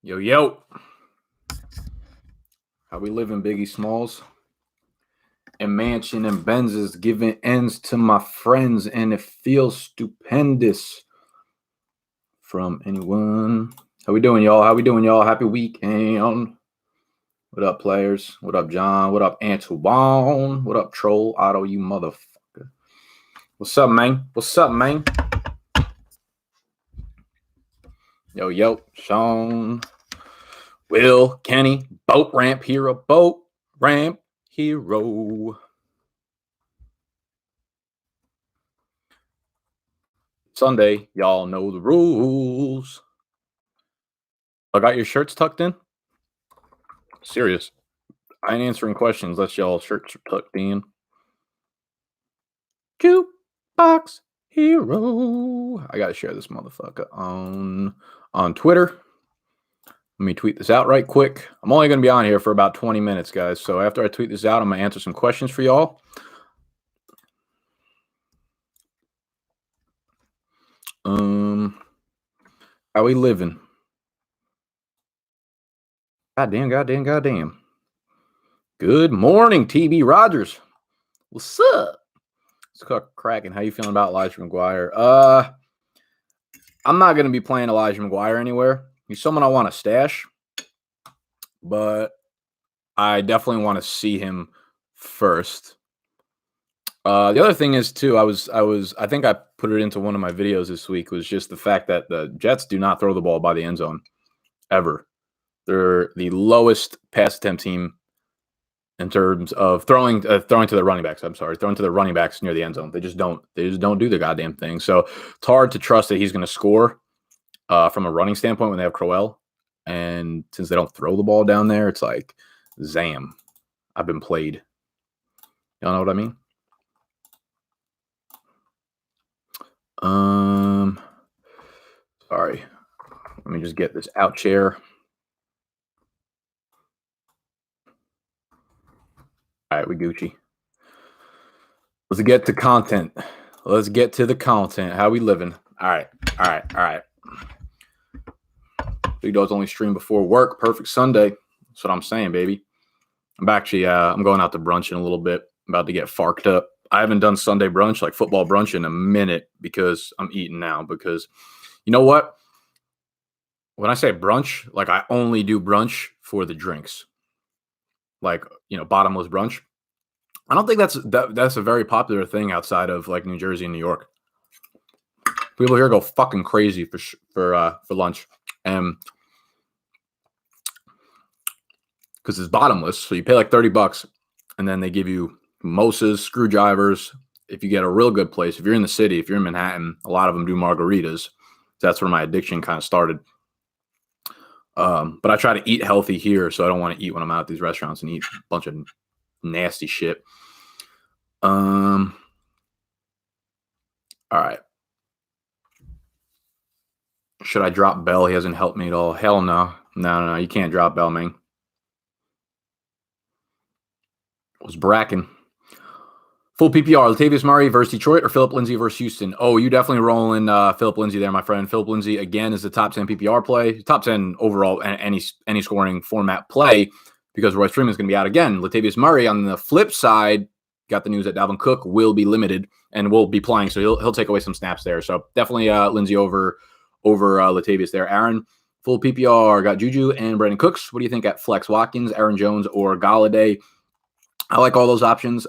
Yo, yo. How we living, Biggie Smalls? And Mansion and Benzes giving ends to my friends, and it feels stupendous from anyone. How we doing, y'all? How we doing, y'all? Happy weekend. What up, players? What up, John? What up, Antoine? What up, Troll? Otto, you motherfucker. What's up, man? What's up, man? Yo, yo. Sean. Will, Kenny, boat ramp hero, boat ramp hero. Sunday, y'all know the rules. I got your shirts tucked in? Serious. I ain't answering questions unless y'all shirts are tucked in. Jukebox hero. I gotta share this motherfucker on Twitter. Let me tweet this out right quick. I'm only going to be on here for about 20 minutes, guys. So after I tweet this out, I'm going to answer some questions for y'all. How we living? Goddamn. Good morning, TB Rogers. What's up? It's cracking. How you feeling about Elijah McGuire? I'm not going to be playing Elijah McGuire anywhere. He's someone I want to stash, but I definitely want to see him first. The other thing is too, I think I put it into one of my videos this week, was just the fact that the Jets do not throw the ball by the end zone ever. They're the lowest pass attempt team in terms of throwing to the running backs. Throwing to the running backs near the end zone. They just don't do the goddamn thing. So it's hard to trust that he's going to score from a running standpoint when they have Crowell. And since they don't throw the ball down there, it's like, zam, I've been played. Y'all know what I mean? Sorry. Let me just get this out chair. All right, we Gucci. Let's get to content. Let's get to the content. How we living? All right. Big Dog's only stream before work. Perfect Sunday. That's what I'm saying, baby. I'm going out to brunch in a little bit. I'm about to get farked up. I haven't done Sunday brunch, like football brunch, in a minute because I'm eating now. Because you know what? When I say brunch, like I only do brunch for the drinks. Like, bottomless brunch. I don't think that's a very popular thing outside of like New Jersey and New York. People here go fucking crazy for lunch, and because it's bottomless, so you pay like $30, and then they give you mimosas, screwdrivers. If you get a real good place, if you're in the city, if you're in Manhattan, a lot of them do margaritas. That's where my addiction kind of started. But I try to eat healthy here, so I don't want to eat when I'm out at these restaurants and eat a bunch of nasty shit. All right. Should I drop Bell? He hasn't helped me at all. Hell no. No. You can't drop Bell, man. It was Bracken. Full PPR, Latavius Murray versus Detroit or Phillip Lindsay versus Houston? Oh, you definitely rolling Phillip Lindsay there, my friend. Phillip Lindsay, again, is the top 10 PPR play, top 10 overall, any scoring format play, because Royce Freeman's going to be out again. Latavius Murray, on the flip side, got the news that Dalvin Cook will be limited and will be playing, so he'll take away some snaps there. So definitely Lindsay over Latavius there. Aaron, full PPR, got Juju and Brandon Cooks. What do you think at flex? Watkins, Aaron Jones, or Galladay? I like all those options.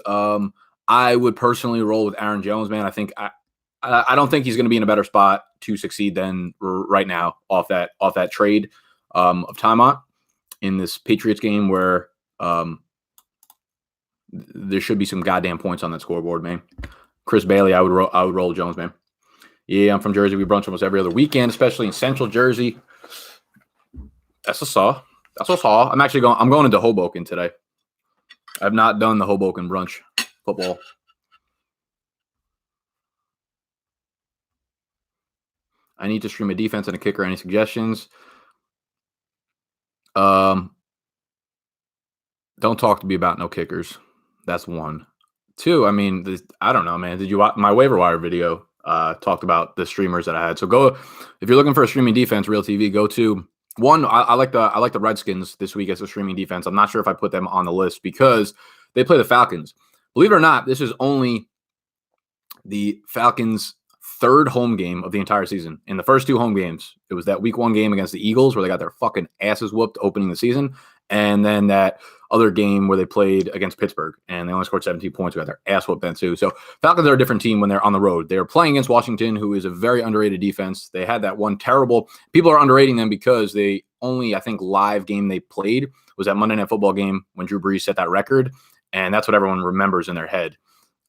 I would personally roll with Aaron Jones, man. I don't think he's going to be in a better spot to succeed than right now off that trade of timeout in this Patriots game where there should be some goddamn points on that scoreboard, man. Chris Bailey, I would roll Jones, man. Yeah, I'm from Jersey. We brunch almost every other weekend, especially in Central Jersey. That's a saw. I'm going into Hoboken today. I've not done the Hoboken brunch football. I need to stream a defense and a kicker. Any suggestions? Don't talk to me about no kickers. That's one. Two, I mean, I don't know, man. Did you watch my waiver wire video? Talked about the streamers that I had. So go, if you're looking for a streaming defense, Real TV, go to I like the Redskins this week as a streaming defense. I'm not sure if I put them on the list because they play the Falcons. Believe it or not, this is only the Falcons' third home game of the entire season. In the first two home games, it was that week 1 game against the Eagles where they got their fucking asses whooped opening the season. And then that other game where they played against Pittsburgh and they only scored 17 points. We got their ass whooped then too. So Falcons are a different team when they're on the road. They're playing against Washington, who is a very underrated defense. They had that one terrible – people are underrating them because they only, I think, live game they played was that Monday Night Football game when Drew Brees set that record. And that's what everyone remembers in their head.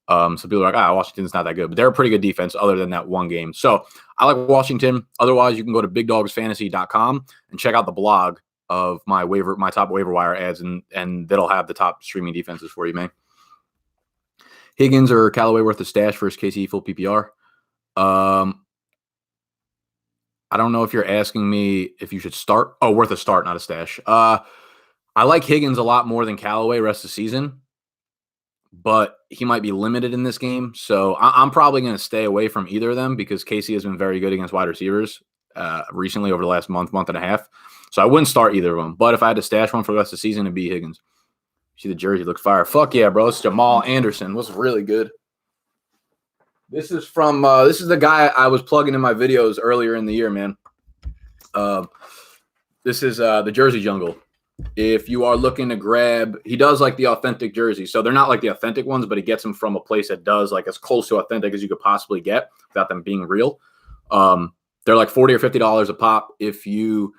So people are like, Washington's not that good. But they're a pretty good defense other than that one game. So I like Washington. Otherwise, you can go to BigDogsFantasy.com and check out the blog of my top waiver wire ads, and that'll have the top streaming defenses for you, man. Higgins or Callaway worth a stash versus KC full PPR? I don't know if you're asking me if you should start. Oh, worth a start, not a stash. I like Higgins a lot more than Callaway rest of the season, but he might be limited in this game. So I'm probably going to stay away from either of them because Casey has been very good against wide receivers recently over the last month and a half. So I wouldn't start either of them. But if I had to stash one for the rest of the season, it'd be Higgins. See the jersey looks fire. Fuck yeah, bro. It's Jamal Anderson. What's really good. This is from this is the guy I was plugging in my videos earlier in the year, man. This is the Jersey Jungle. If you are looking to grab, he does like the authentic jerseys. So they're not like the authentic ones, but he gets them from a place that does like as close to authentic as you could possibly get without them being real. They're like $40 or $50 a pop. If you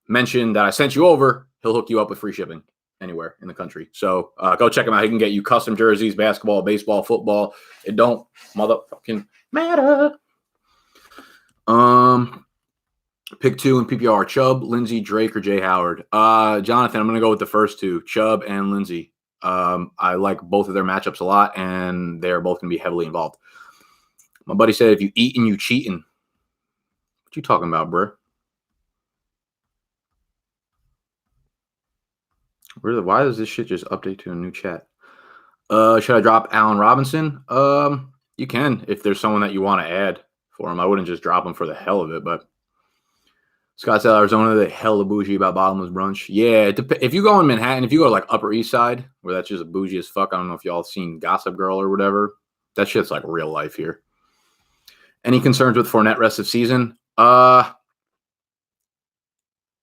mention that I sent you over, he'll hook you up with free shipping anywhere in the country. So go check him out. He can get you custom jerseys, basketball, baseball, football. It don't motherfucking matter. Pick 2 in PPR, Chubb, Lindsey, Drake, or Jay Howard. Jonathan, I'm going to go with the first 2, Chubb and Lindsey. I like both of their matchups a lot, and they're both going to be heavily involved. My buddy said, if you eatin', you cheating. What you talking about, bro? Why does this shit just update to a new chat? Should I drop Allen Robinson? You can if there's someone that you want to add for him. I wouldn't just drop him for the hell of it, but Scottsdale, Arizona, they hella bougie about bottomless brunch. Yeah, if you go in Manhattan, if you go to like Upper East Side, where that's just bougie as fuck, I don't know if y'all seen Gossip Girl or whatever. That shit's like real life here. Any concerns with Fournette rest of season? I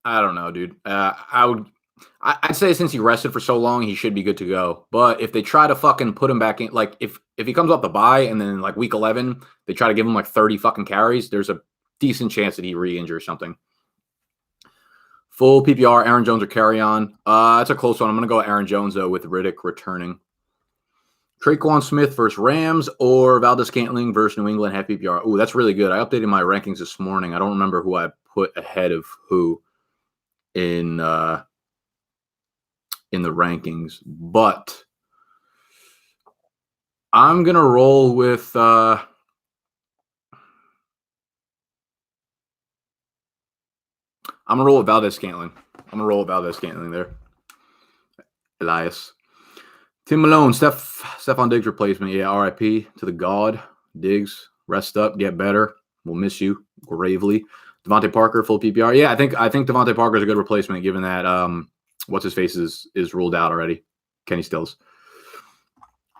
don't know, dude. I'd say since he rested for so long, he should be good to go. But if they try to fucking put him back in, like if he comes off the bye and then like week 11, they try to give him like 30 fucking carries, there's a decent chance that he re-injures something. Full PPR, Aaron Jones or Carry-On. That's a close one. I'm going to go Aaron Jones, though, with Riddick returning. Traquan Smith versus Rams or Valdez-Scantling versus New England, half PPR. Ooh, that's really good. I updated my rankings this morning. I don't remember who I put ahead of who in the rankings. But I'm going to roll with I'm going to roll with Valdez-Scantling there. Elias. Tim Malone, Stephon Diggs replacement. Yeah, RIP to the God. Diggs, rest up, get better. We'll miss you gravely. Devontae Parker, full PPR. Yeah, I think Devontae Parker is a good replacement given that what's-his-face is ruled out already. Kenny Stills.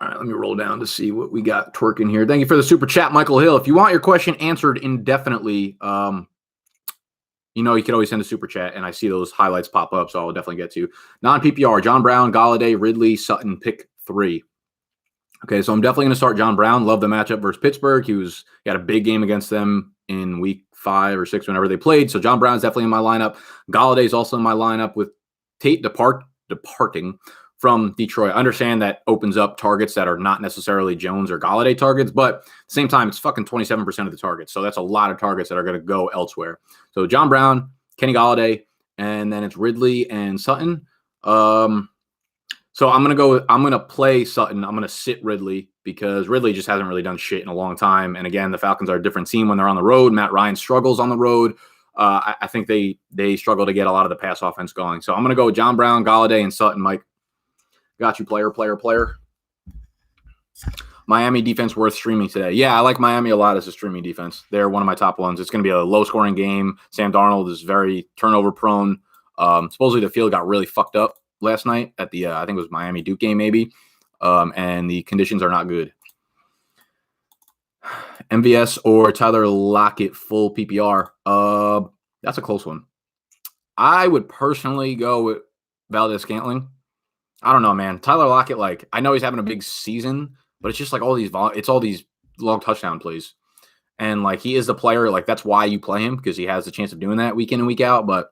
All right, let me roll down to see what we got twerking here. Thank you for the super chat, Michael Hill. If you want your question answered indefinitely, you can always send a super chat, and I see those highlights pop up, so I'll definitely get to you. Non-PPR, John Brown, Golladay, Ridley, Sutton, pick 3. Okay, so I'm definitely going to start John Brown. Love the matchup versus Pittsburgh. He had a big game against them in week 5 or 6 whenever they played, so John Brown's definitely in my lineup. Galladay's also in my lineup with Tate departing from Detroit. I understand that opens up targets that are not necessarily Jones or Golladay targets, but at the same time, it's fucking 27% of the targets. So that's a lot of targets that are going to go elsewhere. So John Brown, Kenny Golladay, and then it's Ridley and Sutton. So I'm going to play Sutton. I'm going to sit Ridley because Ridley just hasn't really done shit in a long time. And again, the Falcons are a different team when they're on the road. Matt Ryan struggles on the road. I think they struggle to get a lot of the pass offense going. So I'm going to go with John Brown, Golladay, and Sutton, Mike. Got you, player. Miami defense worth streaming today? Yeah, I like Miami a lot as a streaming defense. They're one of my top ones. It's going to be a low-scoring game. Sam Darnold is very turnover-prone. Supposedly the field got really fucked up last night at the, I think it was Miami-Duke game maybe, and the conditions are not good. MVS or Tyler Lockett full PPR? That's a close one. I would personally go with Valdez-Scantling. I don't know, man. Tyler Lockett, like, I know he's having a big season, but it's just like all these long touchdown plays. And like he is the player, like that's why you play him, because he has the chance of doing that week in and week out. But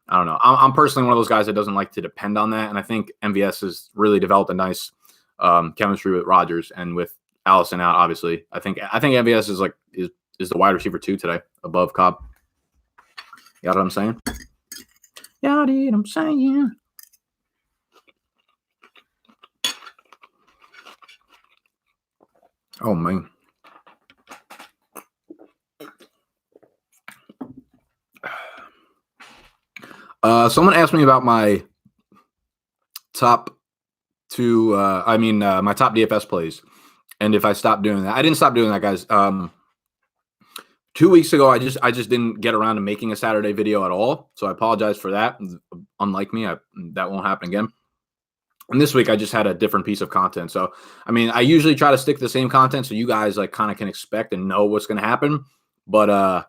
I don't know. I'm personally one of those guys that doesn't like to depend on that. And I think MVS has really developed a nice chemistry with Rodgers and with Allison out, obviously. I think MVS is the wide receiver 2 today above Cobb. You know what I'm saying? Yeah, what I'm saying. Oh, man. Someone asked me about my top my top DFS plays, and if I stopped doing that. I didn't stop doing that, guys. 2 weeks ago, I just didn't get around to making a Saturday video at all, so I apologize for that. Unlike me, that won't happen again. And this week, I just had a different piece of content. So, I mean, I usually try to stick to the same content so you guys like kind of can expect and know what's going to happen. But I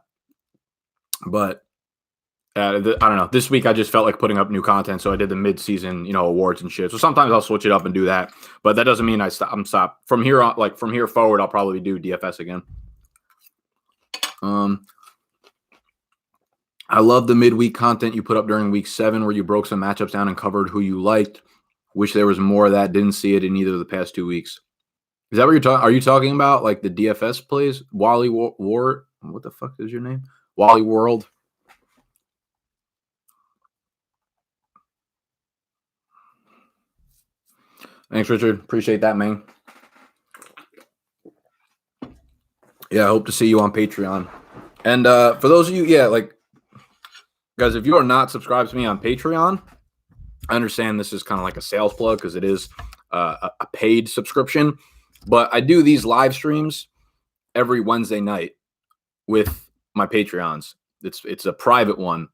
don't know. This week, I just felt like putting up new content, so I did the mid-season, awards and shit. So sometimes I'll switch it up and do that, but that doesn't mean I'm stopped. From here on, like from here forward, I'll probably do DFS again. I love the midweek content you put up during week 7 where you broke some matchups down and covered who you liked. Wish there was more of that. Didn't see it in either of the past 2 weeks. Is that what you're talking? Are you talking about like the DFS plays? Wally Ward? What the fuck is your name? Wally World? Thanks, Richard. Appreciate that, man. Yeah, I hope to see you on Patreon. And for those of you, guys, if you are not subscribed to me on Patreon, I understand this is kind of like a sales plug because it is a paid subscription. But I do these live streams every Wednesday night with my Patreons. It's a private one.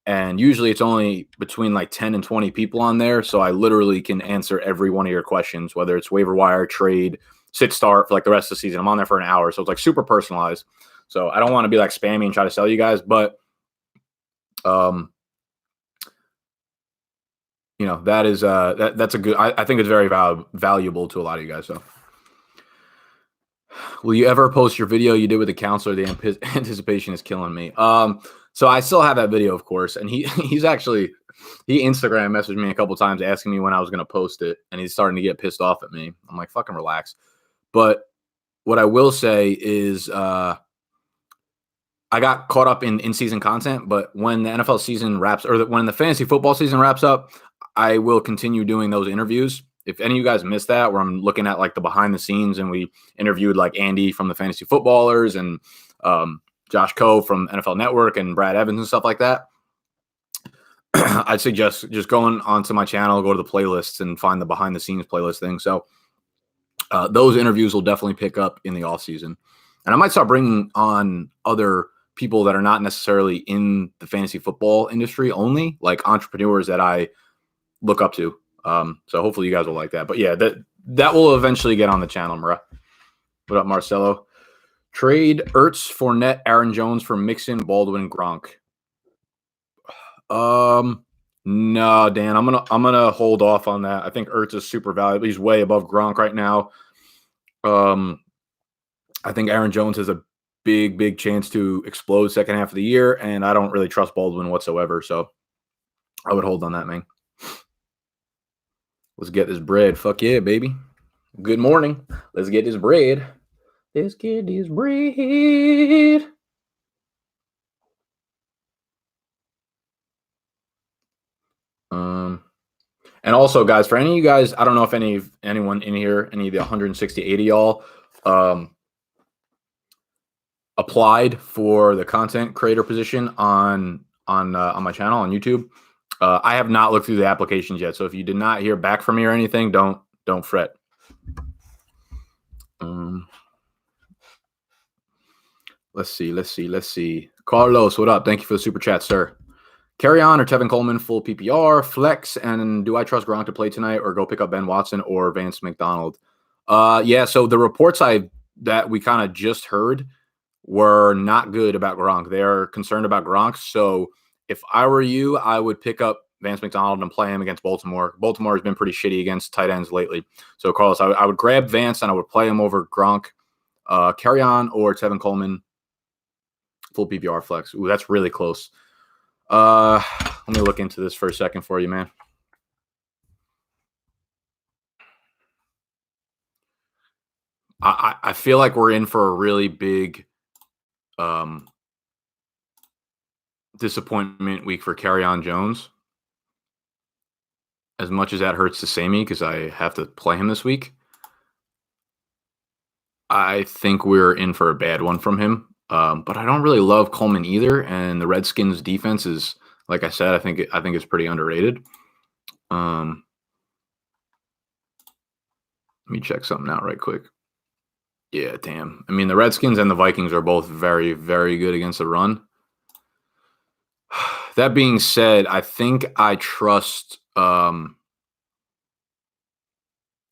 And usually it's only between like 10 and 20 people on there. So I literally can answer every one of your questions, whether it's waiver wire, trade, sit start for like the rest of the season. I'm on there for an hour. So it's like super personalized. So I don't want to be like spammy and try to sell you guys, but that is that's a good, I think it's very valuable to a lot of you guys. So will you ever post your video you did with the counselor? The anticipation is killing me. So I still have that video, of course, and he Instagram messaged me a couple times asking me when I was going to post it, and he's starting to get pissed off at me. I'm like, fucking relax. But what I will say is I got caught up in in-season content, but when the NFL season wraps, or when the fantasy football season wraps up, I will continue doing those interviews. If any of you guys missed that, where I'm looking at like the behind the scenes, and we interviewed like Andy from the Fantasy Footballers and Josh Coe from NFL Network and Brad Evans and stuff like that, I'd suggest just going onto my channel, go to the playlists and find the behind the scenes playlist thing. So those interviews will definitely pick up in the off season. And I might start bringing on other people that are not necessarily in the fantasy football industry only, like entrepreneurs that I look up to. So hopefully you guys will like that. But yeah, that will eventually get on the channel, Mara. What up, Marcelo? Trade Ertz, Fournette, Aaron Jones for Mixon, Baldwin, Gronk. No, Dan, I'm gonna hold off on that. I think Ertz is super valuable. He's way above Gronk right now. I think Aaron Jones has a big chance to explode second half of the year, and I don't really trust Baldwin whatsoever. So I would hold on that, man. Let's get this bread. Fuck yeah, baby. Good morning. Let's get this bread. Let's get this bread. And also, guys, for any of you guys, I don't know if anyone in here, any of the 160 y'all, applied for the content creator position on my channel on YouTube. I have not looked through the applications yet, so if you did not hear back from me or anything, don't fret. Let's see. Carlos, what up? Thank you for the super chat, sir. Carry on or Tevin Coleman, full PPR, flex, and do I trust Gronk to play tonight or go pick up Ben Watson or Vance McDonald? Yeah, so the reports that we kind of just heard were not good about Gronk. They're concerned about Gronk. So if I were you, I would pick up Vance McDonald and play him against Baltimore. Baltimore has been pretty shitty against tight ends lately. So, Carlos, I would grab Vance and I would play him over Gronk. Carry on or Tevin Coleman, full PPR flex. Ooh, that's really close. Let me look into this for a second for you, man. I feel like we're in for a really big disappointment week for Kerryon Jones. As much as that hurts to say me because I have to play him this week, I think we're in for a bad one from him. But I don't really love Coleman either, and the Redskins' defense is, like I said, I think it's pretty underrated. Let me check something out right quick. Yeah, damn. I mean, the Redskins and the Vikings are both very, very good against the run. That being said, I think I trust. Damn,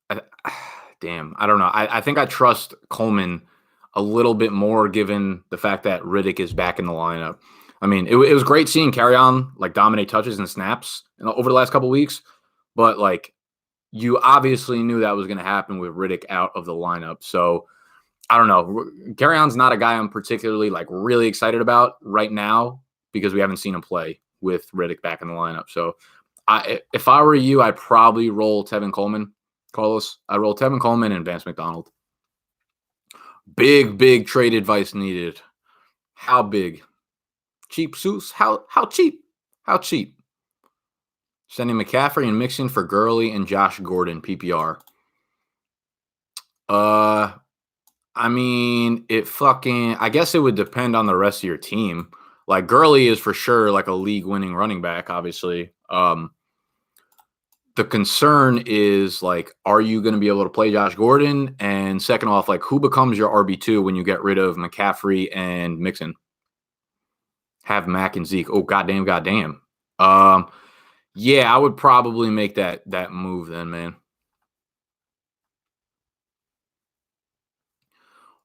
I don't know. I think I trust Coleman a little bit more given the fact that Riddick is back in the lineup. I mean, it was great seeing Kerryon like dominate touches and snaps over the last couple of weeks, but like you obviously knew that was going to happen with Riddick out of the lineup. So I don't know. Kerryon's not a guy I'm particularly like really excited about right now because we haven't seen him play with Riddick back in the lineup. So if I were you, I'd probably roll Tevin Coleman. Carlos, I roll Tevin Coleman and Vance McDonald. Big trade advice needed. How big? Cheap suits? How cheap? How cheap? Sending McCaffrey and Mixon for Gurley and Josh Gordon, PPR. I mean, I guess it would depend on the rest of your team. Like Gurley is for sure like a league-winning running back, obviously. The concern is like, are you going to be able to play Josh Gordon? And second off, like who becomes your RB2 when you get rid of McCaffrey and Mixon? Have Mac and Zeke. Oh, goddamn. Yeah, I would probably make that move then, man.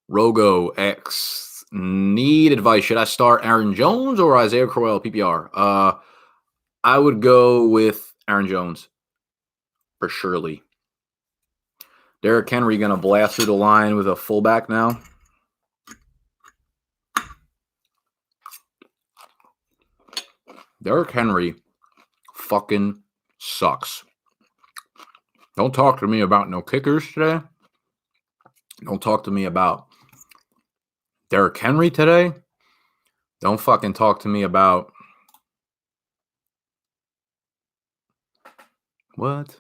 Rogo X, need advice. Should I start Aaron Jones or Isaiah Crowell, PPR? I would go with Aaron Jones for surely. Derrick Henry going to blast through the line with a fullback now. Derrick Henry fucking sucks. Don't talk to me about no kickers today. Don't talk to me about Derrick Henry today. Don't fucking talk to me about what?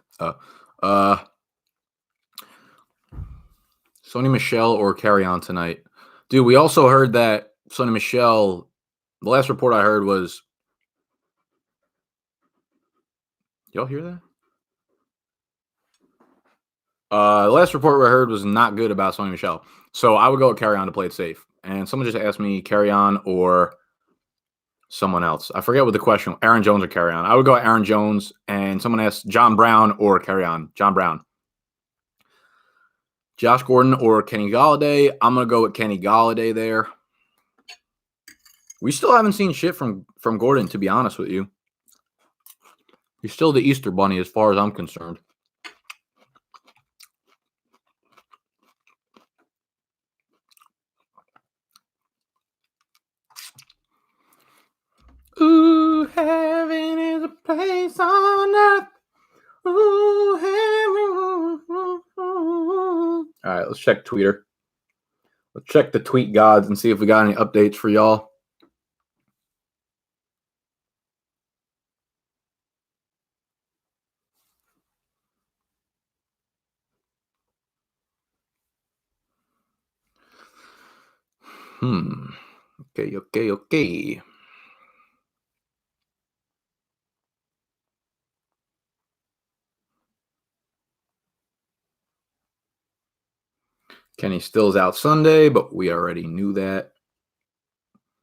Sony Michel or Kerryon tonight. Dude, we also heard that Sony Michel, the last report I heard was, y'all hear that? The last report I heard was not good about Sony Michel. So I would go with Kerryon to play it safe. And someone just asked me Kerryon or someone else. I forget what the question, Aaron Jones or Kerryon. I would go Aaron Jones, and someone asked John Brown or Kerryon. John Brown. Josh Gordon or Kenny Golladay. I'm going to go with Kenny Golladay there. We still haven't seen shit from Gordon, to be honest with you. He's still the Easter Bunny as far as I'm concerned. Ooh, heaven is a place on earth. Ooh, heaven. All right, let's check Twitter. Let's check the tweet gods and see if we got any updates for y'all. Okay. Kenny Stills out Sunday, but we already knew that.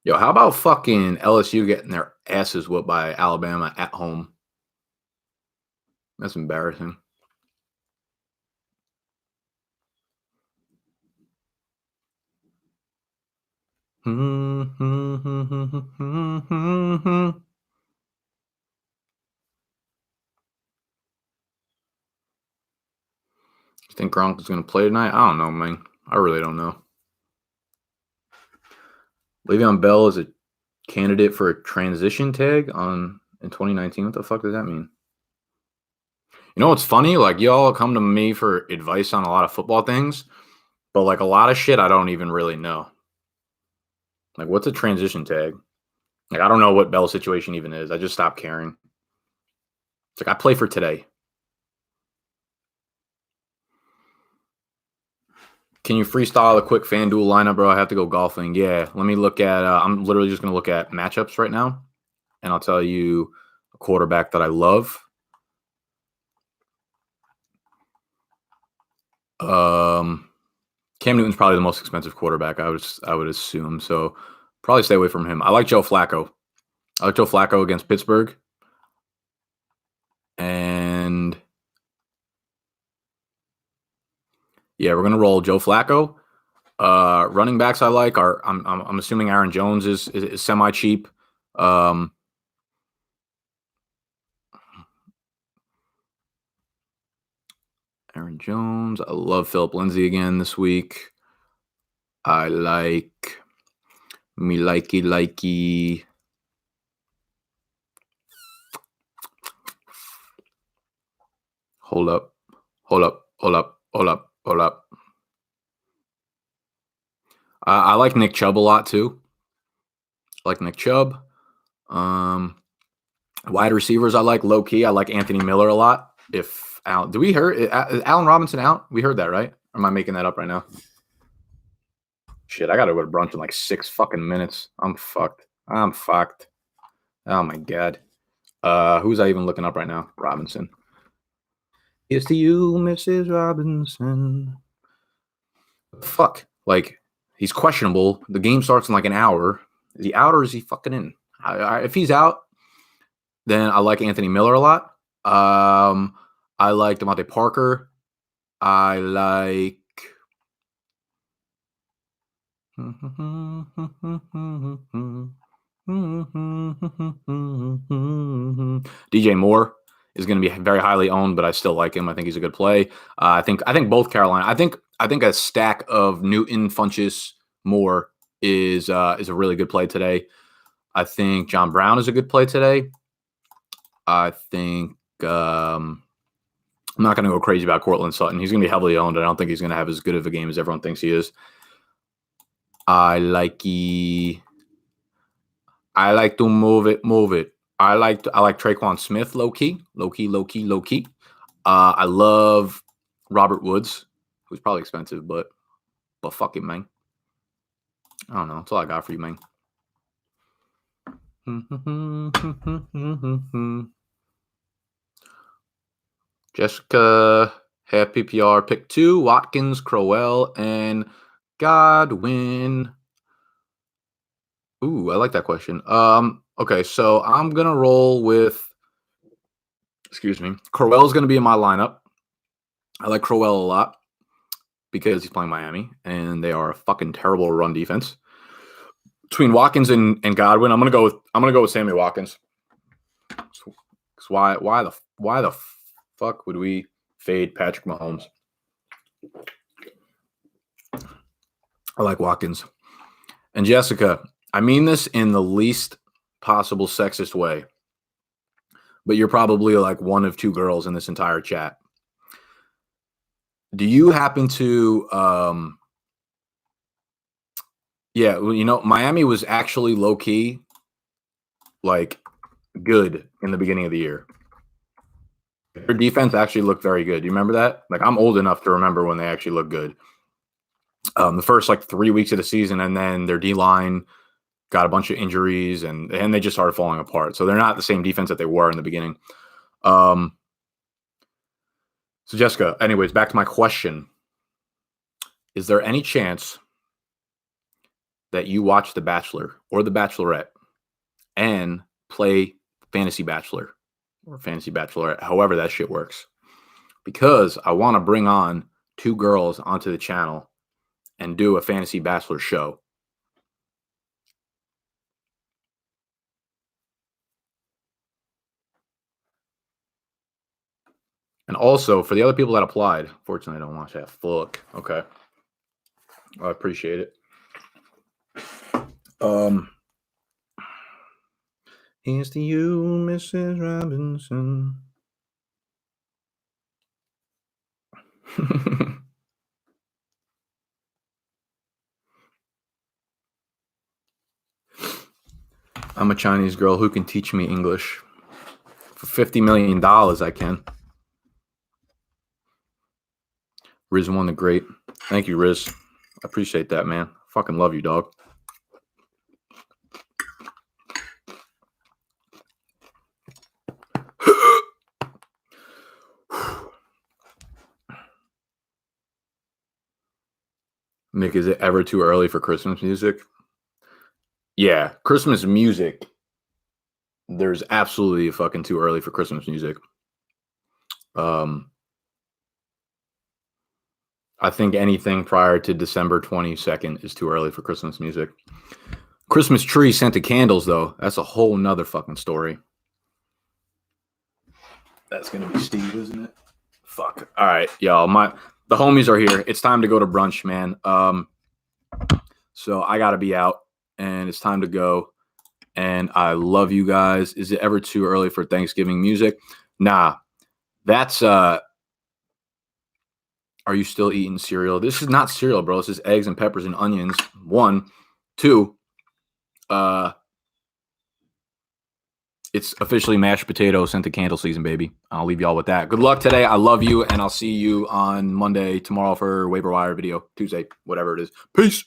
Yo, how about fucking LSU getting their asses whooped by Alabama at home? That's embarrassing. You think Gronk is going to play tonight? I don't know, man. I really don't know. Le'Veon Bell is a candidate for a transition tag in 2019. What the fuck does that mean? You know what's funny? Like, y'all come to me for advice on a lot of football things, but like a lot of shit I don't even really know. Like, what's a transition tag? Like, I don't know what Bell's situation even is. I just stopped caring. It's like, I play for today. Can you freestyle a quick FanDuel lineup, bro? I have to go golfing. Yeah, let me look at I'm literally just going to look at matchups right now, and I'll tell you a quarterback that I love. Cam Newton's probably the most expensive quarterback, I would assume. So probably stay away from him. I like Joe Flacco. I like Joe Flacco against Pittsburgh. And yeah, we're gonna roll Joe Flacco. Running backs I like are I'm assuming Aaron Jones is semi cheap. Aaron Jones. I love Philip Lindsay again this week. I like me likey. Hold up. I like Nick Chubb a lot too. I like Nick Chubb. Wide receivers I like low key. I like Anthony Miller a lot. If Al, do we heard is Allen Robinson out? We heard that, right? Or am I making that up right now? Shit, I gotta go to brunch in like 6 fucking minutes. I'm fucked. Oh my god. Who's I even looking up right now? Robinson. Here's to you, Mrs. Robinson. Fuck. Like, he's questionable. The game starts in like an hour. Is he out or is he fucking in? If he's out, then I like Anthony Miller a lot. I like Devontae Parker. I like DJ Moore is going to be very highly owned, but I still like him. I think he's a good play. I think both Carolina. I think a stack of Newton, Funchess, Moore is a really good play today. I think John Brown is a good play today. I think I'm not going to go crazy about Cortland Sutton. He's going to be heavily owned. I don't think he's going to have as good of a game as everyone thinks he is. I like to move it. I like Traquan Smith low key. I love Robert Woods, who's probably expensive, but fuck it, man. I don't know. That's all I got for you, man. Jessica, half PPR, pick 2, Watkins, Crowell, and Godwin. Ooh, I like that question. Okay, so I'm gonna roll with, Crowell's gonna be in my lineup. I like Crowell a lot because he's playing Miami, and they are a fucking terrible run defense. Between Watkins and Godwin, I'm gonna go with Sammy Watkins. Why the fuck would we fade Patrick Mahomes? I like Watkins. And Jessica, I mean this in the least possible sexist way, but you're probably like one of 2 girls in this entire chat. Do you happen to yeah, well, you know, Miami was actually low key like good in the beginning of the year. Their defense actually looked very good. Do you remember that? Like, I'm old enough to remember when they actually looked good. The first like 3 weeks of the season, and then their D-line got a bunch of injuries, and they just started falling apart. So they're not the same defense that they were in the beginning. So Jessica, anyways, back to my question. Is there any chance that you watch The Bachelor or The Bachelorette and play Fantasy Bachelor or Fantasy Bachelorette, however that shit works? Because I want to bring on 2 girls onto the channel and do a Fantasy Bachelor show. And also, for the other people that applied, fortunately, I don't watch that. Fuck. Okay. I appreciate it. Here's to you, Mrs. Robinson. I'm a Chinese girl who can teach me English. For $50 million, I can. Riz won the great. Thank you, Riz. I appreciate that, man. Fucking love you, dog. Nick, is it ever too early for Christmas music? Yeah, Christmas music. There's absolutely fucking too early for Christmas music. I think anything prior to December 22nd is too early for Christmas music. Christmas tree scented candles, though, that's a whole nother fucking story. That's gonna be Steve, isn't it? Fuck. All right, y'all. The homies are here. It's time to go to brunch, man. So I gotta be out, and it's time to go. And I love you guys. Is it ever too early for Thanksgiving music? Nah. That's Are you still eating cereal? This is not cereal, bro. This is eggs and peppers and onions. 1, 2. It's officially mashed potato scented candle season, baby. I'll leave y'all with that. Good luck today. I love you, and I'll see you on Monday, tomorrow for waiver wire video, Tuesday, whatever it is. Peace.